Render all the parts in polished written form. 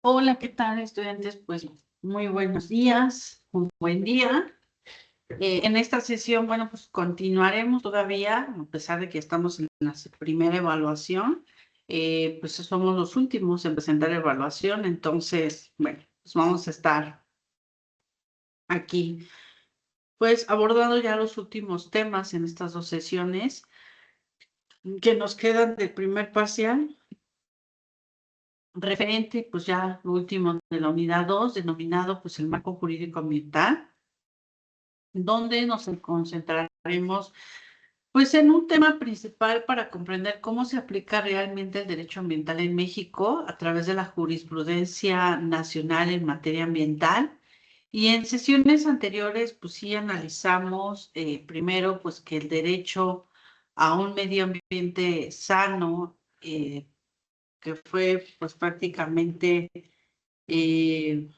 Hola, ¿qué tal, estudiantes? Pues muy buenos días, un buen día. En esta sesión, bueno, pues continuaremos todavía, a pesar de que estamos en la primera evaluación, pues somos los últimos en presentar evaluación, entonces, bueno, pues vamos a estar aquí, pues abordando ya los últimos temas en estas dos sesiones que nos quedan del primer parcial. Referente, pues ya lo último de la unidad 2, denominado pues el marco jurídico ambiental, donde nos concentraremos pues en un tema principal para comprender cómo se aplica realmente el derecho ambiental en México a través de la jurisprudencia nacional en materia ambiental. Y en sesiones anteriores, pues sí analizamos primero pues que el derecho a un medio ambiente sano, que fue pues prácticamente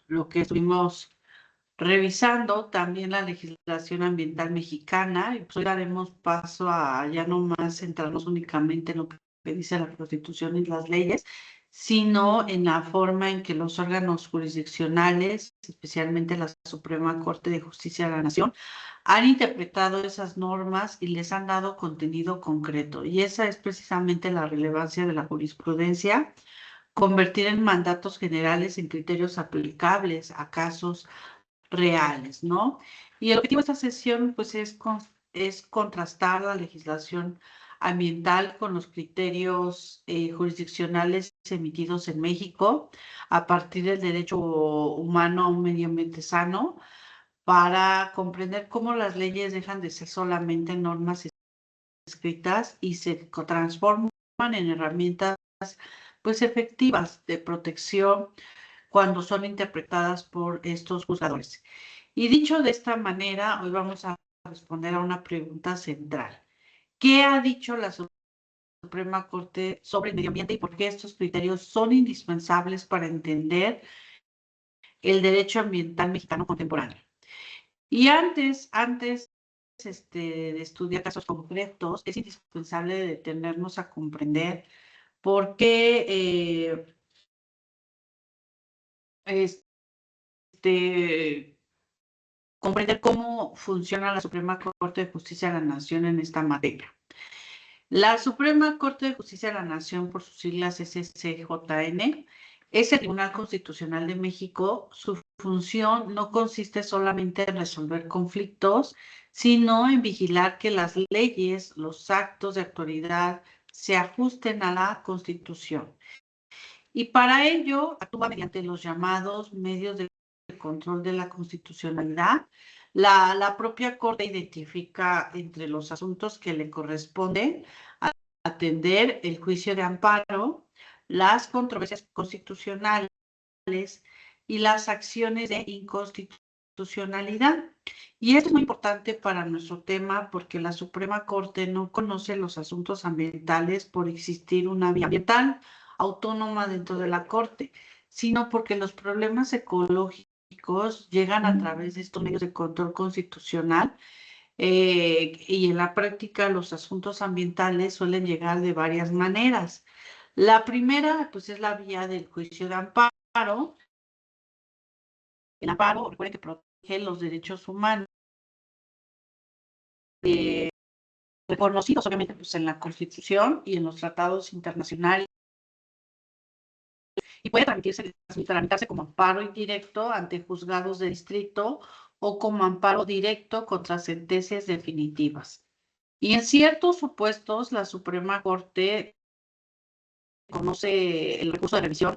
lo que estuvimos revisando, también la legislación ambiental mexicana, y pues hoy daremos paso a ya no más centrarnos únicamente en lo que dice la Constitución y las leyes, sino en la forma en que los órganos jurisdiccionales, especialmente la Suprema Corte de Justicia de la Nación, han interpretado esas normas y les han dado contenido concreto. Y esa es precisamente la relevancia de la jurisprudencia: convertir en mandatos generales en criterios aplicables a casos reales, ¿no? Y el objetivo de esta sesión, pues, es contrastar la legislación ambiental con los criterios jurisdiccionales emitidos en México a partir del derecho humano a un medio ambiente sano, para comprender cómo las leyes dejan de ser solamente normas escritas y se transforman en herramientas, pues, efectivas de protección cuando son interpretadas por estos juzgadores. Y dicho de esta manera, hoy vamos a responder a una pregunta central. ¿Qué ha dicho la Suprema Corte sobre el medio ambiente y por qué estos criterios son indispensables para entender el derecho ambiental mexicano contemporáneo? Y antes de estudiar casos concretos, es indispensable detenernos a comprender por qué este, comprender cómo funciona la Suprema Corte de Justicia de la Nación en esta materia. La Suprema Corte de Justicia de la Nación, por sus siglas SCJN, es el Tribunal Constitucional de México. Su función no consiste solamente en resolver conflictos, sino en vigilar que las leyes, los actos de autoridad se ajusten a la Constitución. Y para ello actúa mediante los llamados medios de control de la constitucionalidad. La propia Corte identifica entre los asuntos que le corresponden atender el juicio de amparo, las controversias constitucionales y las acciones de inconstitucionalidad. Y esto es muy importante para nuestro tema porque la Suprema Corte no conoce los asuntos ambientales por existir una vía ambiental autónoma dentro de la Corte, sino porque los problemas ecológicos llegan a través de estos medios de control constitucional, y en la práctica los asuntos ambientales suelen llegar de varias maneras. La primera, pues, es la vía del juicio de amparo. El amparo, recuerden que protege los derechos humanos, eh, reconocidos obviamente pues, en la Constitución y en los tratados internacionales, y puede tramitarse como amparo indirecto ante juzgados de distrito o como amparo directo contra sentencias definitivas. Y en ciertos supuestos, la Suprema Corte conoce el recurso de revisión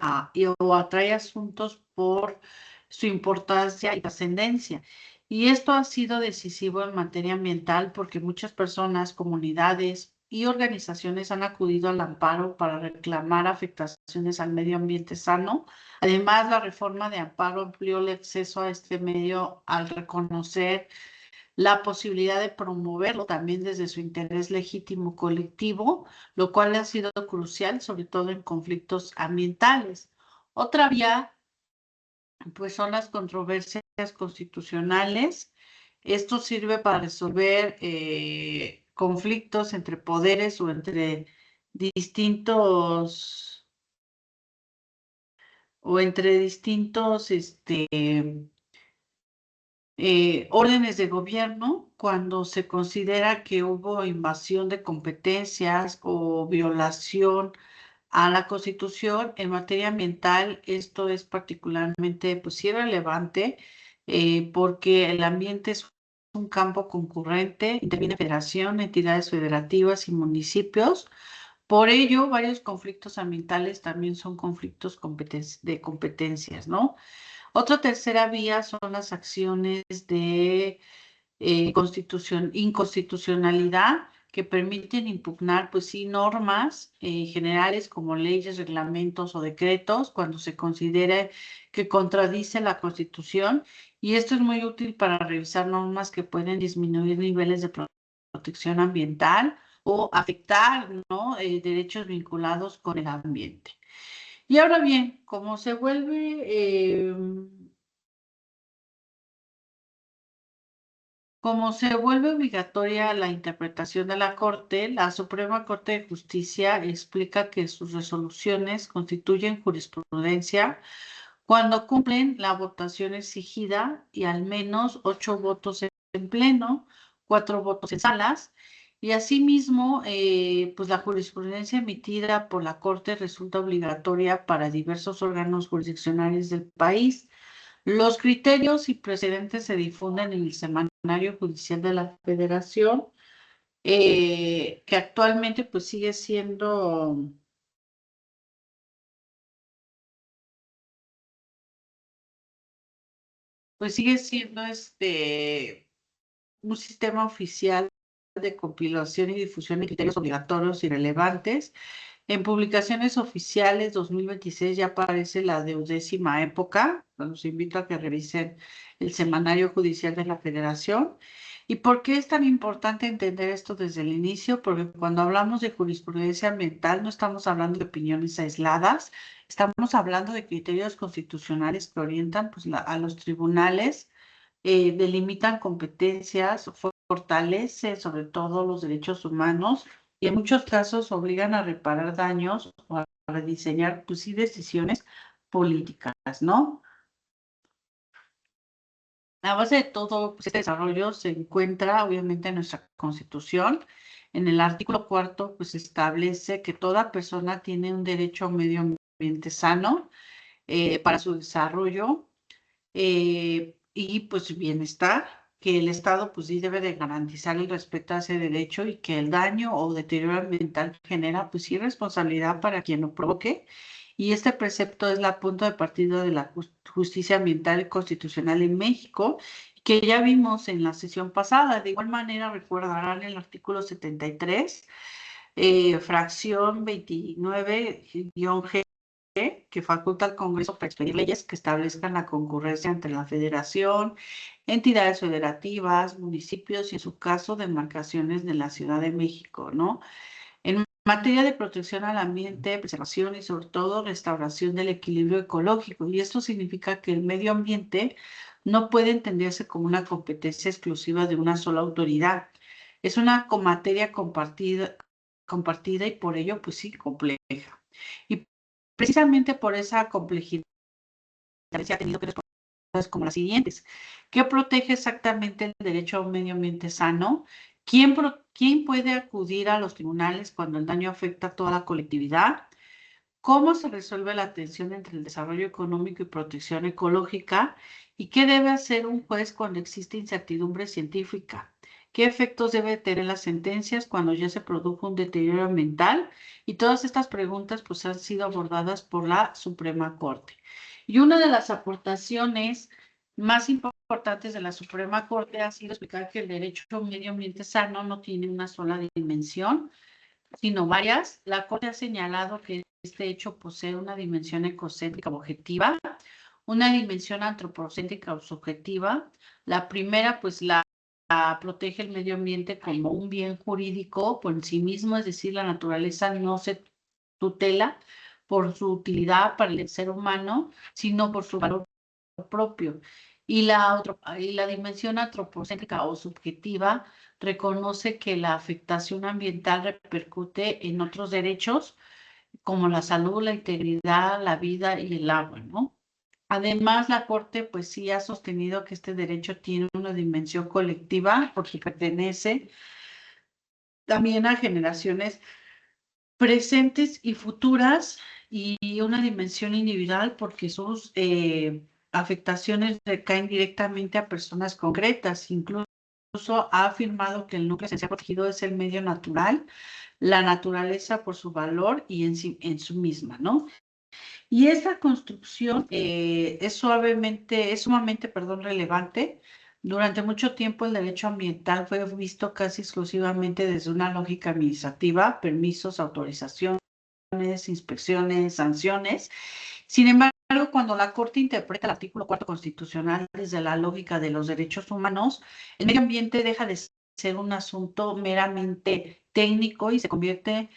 o atrae asuntos por su importancia y trascendencia. Y esto ha sido decisivo en materia ambiental porque muchas personas, comunidades y organizaciones han acudido al amparo para reclamar afectaciones al medio ambiente sano. Además, la reforma de amparo amplió el acceso a este medio al reconocer la posibilidad de promoverlo también desde su interés legítimo colectivo, lo cual ha sido crucial, sobre todo en conflictos ambientales. Otra vía, pues, son las controversias constitucionales. Esto sirve para resolver conflictos entre poderes o entre distintos o entre distintos órdenes de gobierno cuando se considera que hubo invasión de competencias o violación a la Constitución en materia ambiental. Esto es particularmente, pues sí, relevante porque el ambiente es un campo concurrente, interviene federación, entidades federativas y municipios. Por ello, varios conflictos ambientales también son conflictos de competencias, ¿no? Otra tercera vía son las acciones de inconstitucionalidad que permiten impugnar, pues sí, normas generales como leyes, reglamentos o decretos cuando se considere que contradice la Constitución. Y esto es muy útil para revisar normas que pueden disminuir niveles de protección ambiental o afectar, ¿no? Derechos vinculados con el ambiente. Y ahora bien, como se vuelve obligatoria la interpretación de la Corte, la Suprema Corte de Justicia explica que sus resoluciones constituyen jurisprudencia cuando cumplen la votación exigida y al menos 8 votos en pleno, 4 votos en salas. Y asimismo, pues la jurisprudencia emitida por la Corte resulta obligatoria para diversos órganos jurisdiccionales del país. Los criterios y precedentes se difunden en el Semanario Judicial de la Federación, que actualmente pues sigue siendo un sistema oficial de compilación y difusión de criterios obligatorios y relevantes. En publicaciones oficiales 2026 ya aparece la de 10ª época. Los invito a que revisen el Semanario Judicial de la Federación. ¿Y por qué es tan importante entender esto desde el inicio? Porque cuando hablamos de jurisprudencia ambiental no estamos hablando de opiniones aisladas, estamos hablando de criterios constitucionales que orientan pues, a los tribunales, delimitan competencias, fortalece sobre todo los derechos humanos y en muchos casos obligan a reparar daños o a rediseñar, pues sí, decisiones políticas, ¿no? La base de todo pues, este desarrollo se encuentra obviamente en nuestra Constitución. En el artículo 4, pues establece que toda persona tiene un derecho a un medio ambiente sano para su desarrollo y pues bienestar, que el Estado pues sí debe de garantizar el respeto a ese derecho y que el daño o deterioro ambiental genera pues sí responsabilidad para quien lo provoque. Y este precepto es la punto de partida de la justicia ambiental y constitucional en México, que ya vimos en la sesión pasada. De igual manera, recordarán el artículo 73, fracción 29-G, que faculta al Congreso para expedir leyes que establezcan la concurrencia entre la Federación, entidades federativas, municipios y, en su caso, demarcaciones de la Ciudad de México, ¿no? En materia de protección al ambiente, preservación y, sobre todo, restauración del equilibrio ecológico. Y esto significa que el medio ambiente no puede entenderse como una competencia exclusiva de una sola autoridad. Es una materia compartida y por ello, pues sí, compleja. Y precisamente por esa complejidad se ha tenido que responder como las siguientes. ¿Qué protege exactamente el derecho a un medio ambiente sano? ¿Quién puede acudir a los tribunales cuando el daño afecta a toda la colectividad? ¿Cómo se resuelve la tensión entre el desarrollo económico y protección ecológica? ¿Y qué debe hacer un juez cuando existe incertidumbre científica? ¿Qué efectos debe tener las sentencias cuando ya se produjo un deterioro ambiental? Y todas estas preguntas pues han sido abordadas por la Suprema Corte. Y una de las aportaciones más importantes de la Suprema Corte ha sido explicar que el derecho a un medio ambiente sano no tiene una sola dimensión, sino varias. La Corte ha señalado que este hecho posee una dimensión ecocéntrica objetiva, una dimensión antropocéntrica o subjetiva. La primera, pues la protege el medio ambiente como un bien jurídico por sí mismo, es decir, la naturaleza no se tutela por su utilidad para el ser humano, sino por su valor propio. Y la dimensión antropocéntrica o subjetiva reconoce que la afectación ambiental repercute en otros derechos como la salud, la integridad, la vida y el agua, ¿no? Además, la Corte, pues sí ha sostenido que este derecho tiene una dimensión colectiva porque pertenece también a generaciones presentes y futuras y una dimensión individual porque sus afectaciones recaen directamente a personas concretas. Incluso ha afirmado que el núcleo esencial protegido es el medio natural, la naturaleza por su valor y en su misma, ¿no? Y esa construcción es sumamente, perdón, relevante. Durante mucho tiempo el derecho ambiental fue visto casi exclusivamente desde una lógica administrativa, permisos, autorizaciones, inspecciones, sanciones. Sin embargo, cuando la Corte interpreta el artículo 4 constitucional desde la lógica de los derechos humanos, el medio ambiente deja de ser un asunto meramente técnico y se convierte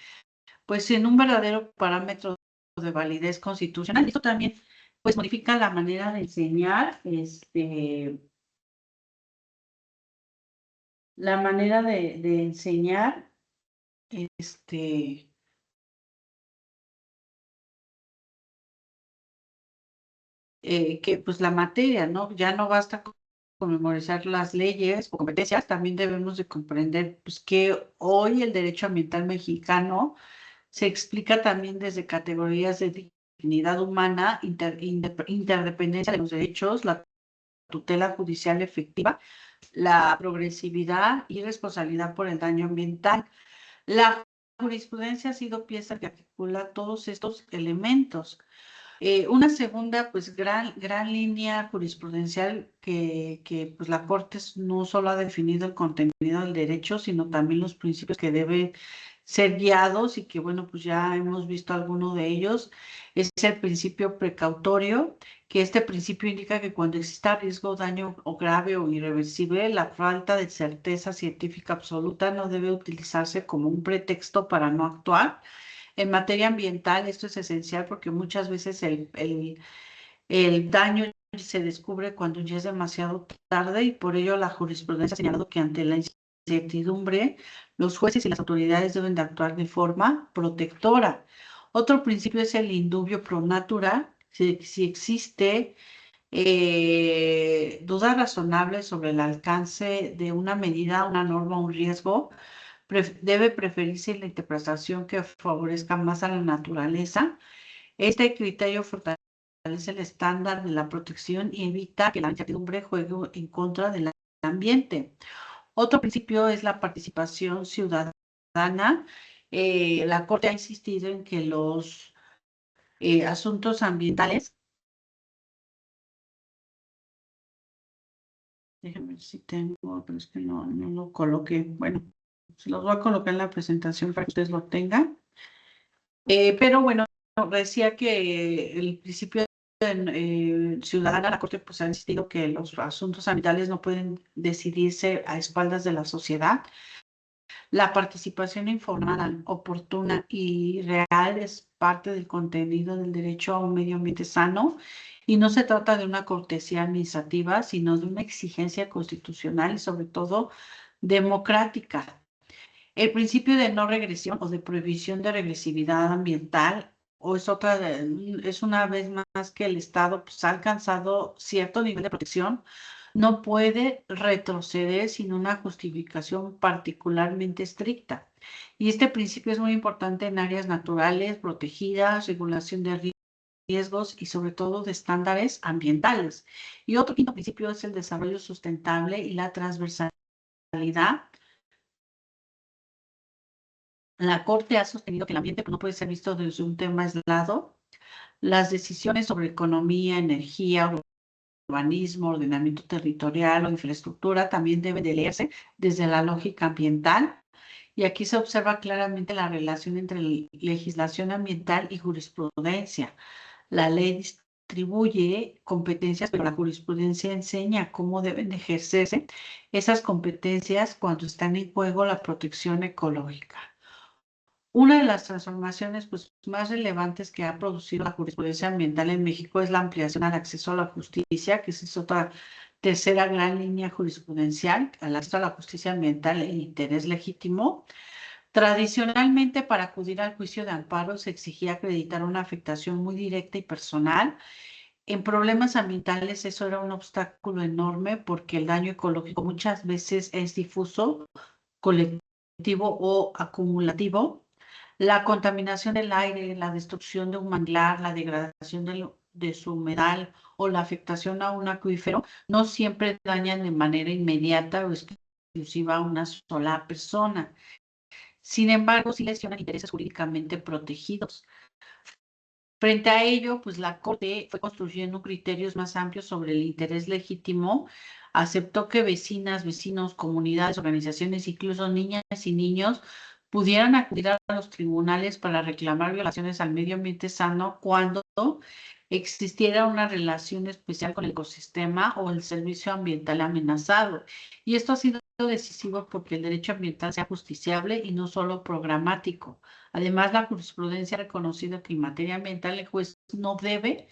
pues en un verdadero parámetro de validez constitucional. Esto también pues modifica la manera de enseñar, la manera de enseñar, este, que pues la materia, ¿no? Ya no basta con memorizar las leyes o competencias, también debemos de comprender pues que hoy el derecho ambiental mexicano se explica también desde categorías de dignidad humana, interdependencia de los derechos, la tutela judicial efectiva, la progresividad y responsabilidad por el daño ambiental. La jurisprudencia ha sido pieza que articula todos estos elementos. Una segunda, pues, gran línea jurisprudencial que pues, la Corte no solo ha definido el contenido del derecho, sino también los principios que deben ser guiados y que, bueno, pues ya hemos visto alguno de ellos. Es el principio precautorio, que este principio indica que cuando exista riesgo, daño o grave o irreversible, la falta de certeza científica absoluta no debe utilizarse como un pretexto para no actuar. En materia ambiental, esto es esencial porque muchas veces el daño se descubre cuando ya es demasiado tarde y por ello la jurisprudencia ha señalado que ante la incertidumbre, los jueces y las autoridades deben de actuar de forma protectora. Otro principio es el indubio pro natura. Si existe dudas razonables sobre el alcance de una medida, una norma, un riesgo, debe preferirse la interpretación que favorezca más a la naturaleza. Este criterio fortalece el estándar de la protección y evita que la incertidumbre juegue en contra del ambiente. Otro principio es la participación ciudadana. La Corte ha insistido en que los asuntos ambientales, déjenme ver si tengo, pero es que no lo coloqué. Bueno, se los voy a colocar en la presentación para que ustedes lo tengan. Pero bueno, decía que el principio ciudadana, la Corte pues ha insistido que los asuntos ambientales no pueden decidirse a espaldas de la sociedad. La participación informada, oportuna y real es parte del contenido del derecho a un medio ambiente sano y no se trata de una cortesía administrativa, sino de una exigencia constitucional y sobre todo democrática. El principio de no regresión o de prohibición de regresividad ambiental, o es una vez más que el Estado pues, ha alcanzado cierto nivel de protección, no puede retroceder sin una justificación particularmente estricta. Y este principio es muy importante en áreas naturales, protegidas, regulación de riesgos y sobre todo de estándares ambientales. Y otro quinto principio es el desarrollo sustentable y la transversalidad. La Corte ha sostenido que el ambiente no puede ser visto desde un tema aislado. Las decisiones sobre economía, energía, urbanismo, ordenamiento territorial o infraestructura también deben de leerse desde la lógica ambiental. Y aquí se observa claramente la relación entre legislación ambiental y jurisprudencia. La ley distribuye competencias, pero la jurisprudencia enseña cómo deben de ejercerse esas competencias cuando están en juego la protección ecológica. Una de las transformaciones pues, más relevantes que ha producido la jurisprudencia ambiental en México es la ampliación al acceso a la justicia, que es otra tercera gran línea jurisprudencial, al acceso a la justicia ambiental e interés legítimo. Tradicionalmente, para acudir al juicio de amparo se exigía acreditar una afectación muy directa y personal. En problemas ambientales eso era un obstáculo enorme porque el daño ecológico muchas veces es difuso, colectivo o acumulativo. La contaminación del aire, la destrucción de un manglar, la degradación de su humedal o la afectación a un acuífero no siempre dañan de manera inmediata o exclusiva a una sola persona. Sin embargo, sí lesionan intereses jurídicamente protegidos. Frente a ello, pues la Corte fue construyendo criterios más amplios sobre el interés legítimo, aceptó que vecinas, vecinos, comunidades, organizaciones, incluso niñas y niños pudieran acudir a los tribunales para reclamar violaciones al medio ambiente sano cuando existiera una relación especial con el ecosistema o el servicio ambiental amenazado. Y esto ha sido decisivo porque el derecho ambiental sea justiciable y no solo programático. Además, la jurisprudencia ha reconocido que en materia ambiental el juez no debe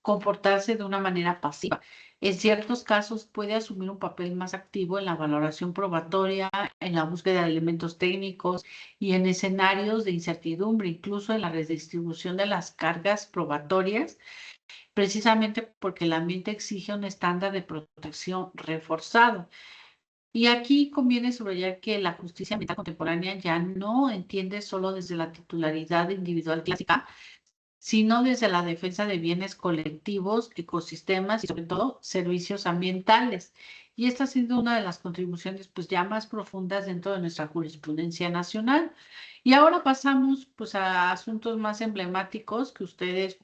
comportarse de una manera pasiva. En ciertos casos puede asumir un papel más activo en la valoración probatoria, en la búsqueda de elementos técnicos y en escenarios de incertidumbre, incluso en la redistribución de las cargas probatorias, precisamente porque el ambiente exige un estándar de protección reforzado. Y aquí conviene subrayar que la justicia ambiental contemporánea ya no entiende solo desde la titularidad individual clásica, sino desde la defensa de bienes colectivos, ecosistemas y sobre todo servicios ambientales. Y esta ha sido una de las contribuciones pues ya más profundas dentro de nuestra jurisprudencia nacional. Y ahora pasamos pues a asuntos más emblemáticos que ustedes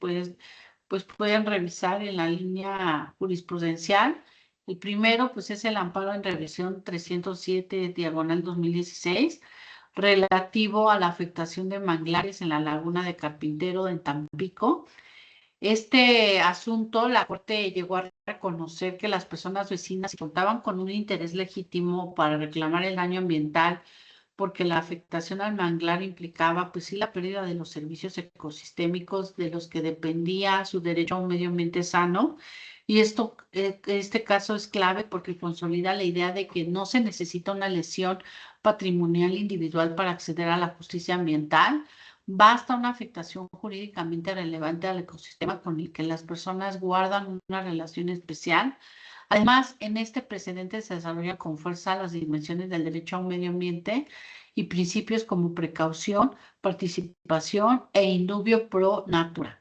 pues pueden revisar en la línea jurisprudencial. El primero pues es el amparo en revisión 307 diagonal 2016 relativo a la afectación de manglares en la laguna de Carpintero en Tampico. Este asunto, la Corte llegó a reconocer que las personas vecinas contaban con un interés legítimo para reclamar el daño ambiental porque la afectación al manglar implicaba, pues sí, la pérdida de los servicios ecosistémicos de los que dependía su derecho a un medio ambiente sano. Y este caso es clave porque consolida la idea de que no se necesita una lesión patrimonial individual para acceder a la justicia ambiental. Basta una afectación jurídicamente relevante al ecosistema con el que las personas guardan una relación especial. Además, en este precedente se desarrolla con fuerza las dimensiones del derecho a un medio ambiente y principios como precaución, participación e indubio pro natura.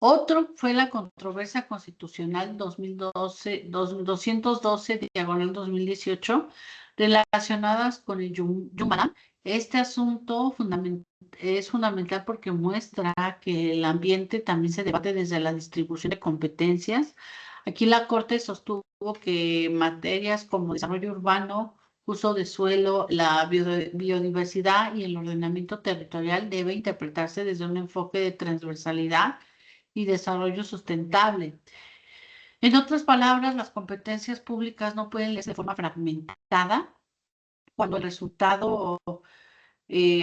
Otro fue la controversia constitucional 212 diagonal 2018 relacionadas con el Yumbana. Este asunto es fundamental porque muestra que el ambiente también se debate desde la distribución de competencias. Aquí la Corte sostuvo que materias como desarrollo urbano, uso de suelo, la biodiversidad y el ordenamiento territorial debe interpretarse desde un enfoque de transversalidad y desarrollo sustentable. En otras palabras, las competencias públicas no pueden leerse de forma fragmentada cuando el resultado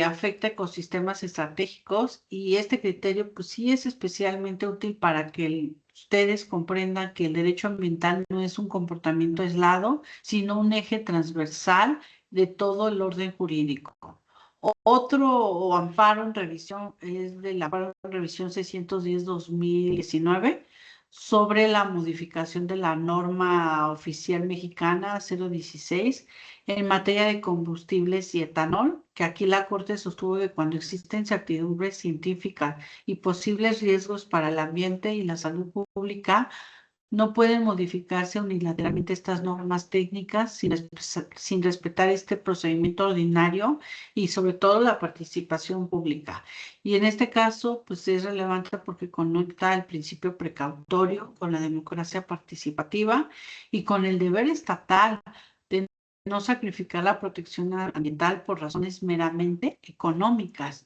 afecta ecosistemas estratégicos y este criterio pues sí es especialmente útil para que ustedes comprendan que el derecho ambiental no es un comportamiento aislado, sino un eje transversal de todo el orden jurídico. Otro amparo en revisión es del amparo en revisión 610-2019 sobre la modificación de la norma oficial mexicana 016 en materia de combustibles y etanol, que aquí la Corte sostuvo que cuando existe incertidumbre científica y posibles riesgos para el ambiente y la salud pública, no pueden modificarse unilateralmente estas normas técnicas sin respetar este procedimiento ordinario y sobre todo la participación pública. Y en este caso, pues es relevante porque conecta el principio precautorio con la democracia participativa y con el deber estatal de no sacrificar la protección ambiental por razones meramente económicas.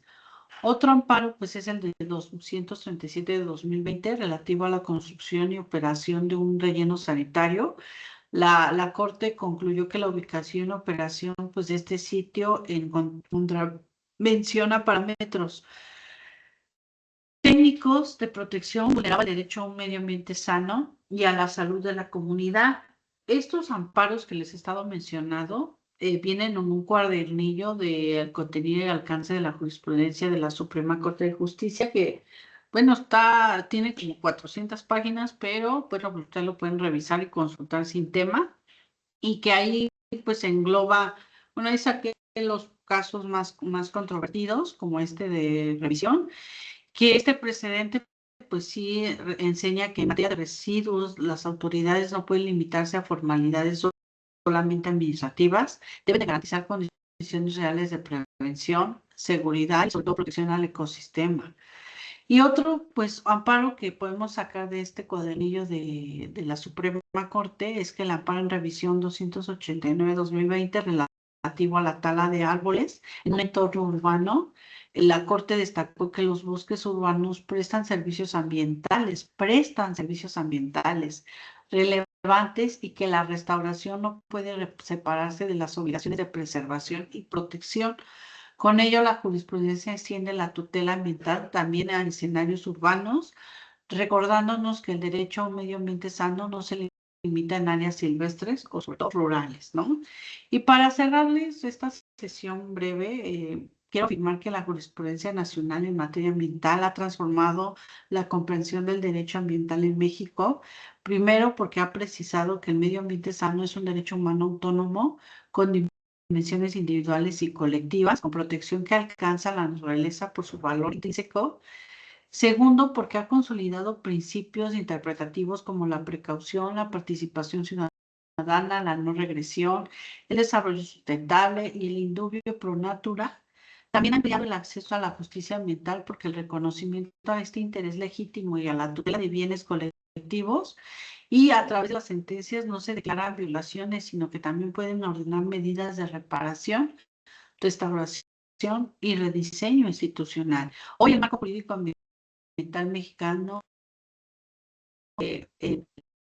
Otro amparo, pues, es el de 237 de 2020 relativo a la construcción y operación de un relleno sanitario. La Corte concluyó que la ubicación y operación, pues, de este sitio en contravención a parámetros técnicos de protección vulneraba el derecho a un medio ambiente sano y a la salud de la comunidad. Estos amparos que les he estado mencionando vienen en un cuadernillo del contenido y alcance de la jurisprudencia de la Suprema Corte de Justicia, que, bueno, tiene como 400 páginas, pero, bueno, ustedes lo pueden revisar y consultar sin tema, y que ahí, pues, engloba, bueno, ahí saqué los casos más controvertidos, como este de revisión, que este precedente, pues sí, enseña que en materia de residuos las autoridades no pueden limitarse a formalidades solamente administrativas, deben de garantizar condiciones reales de prevención, seguridad y sobre todo protección al ecosistema. Y otro, pues, amparo que podemos sacar de este cuadernillo de la Suprema Corte es que el amparo en revisión 289-2020 relativo a la tala de árboles en un entorno urbano, la Corte destacó que los bosques urbanos prestan servicios ambientales relevantes y que la restauración no puede separarse de las obligaciones de preservación y protección. Con ello, la jurisprudencia extiende la tutela ambiental también a escenarios urbanos, recordándonos que el derecho a un medio ambiente sano no se limita en áreas silvestres o sobre todo rurales, ¿no? Y para cerrarles esta sesión breve, quiero afirmar que la jurisprudencia nacional en materia ambiental ha transformado la comprensión del derecho ambiental en México, primero porque ha precisado que el medio ambiente sano es un derecho humano autónomo con dimensiones individuales y colectivas, con protección que alcanza la naturaleza por su valor intrínseco. Segundo, porque ha consolidado principios interpretativos como la precaución, la participación ciudadana, la no regresión, el desarrollo sustentable y el indubio pro natura. También ha ampliado el acceso a la justicia ambiental porque el reconocimiento a este interés legítimo y a la tutela de bienes colectivos y a través de las sentencias no se declaran violaciones, sino que también pueden ordenar medidas de reparación, restauración y rediseño institucional. Hoy el marco jurídico ambiental mexicano,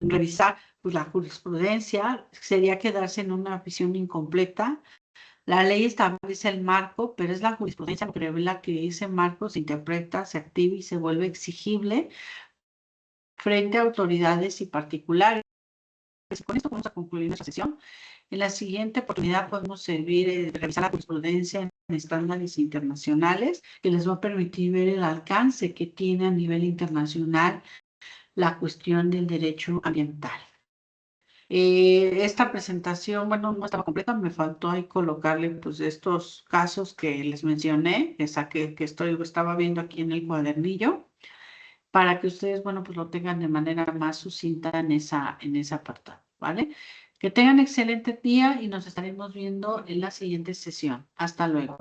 revisar pues, la jurisprudencia sería quedarse en una visión incompleta. La ley establece el marco, pero es la jurisprudencia lo que revela que ese marco se interpreta, se activa y se vuelve exigible frente a autoridades y particulares. Con esto vamos a concluir nuestra sesión. En la siguiente oportunidad podemos revisar la jurisprudencia en estándares internacionales, que les va a permitir ver el alcance que tiene a nivel internacional la cuestión del derecho ambiental. Esta presentación, bueno, no estaba completa, me faltó ahí colocarle pues estos casos que les mencioné, que estaba viendo aquí en el cuadernillo, para que ustedes, bueno, pues lo tengan de manera más sucinta en ese apartado, ¿vale? Que tengan excelente día y nos estaremos viendo en la siguiente sesión. Hasta luego.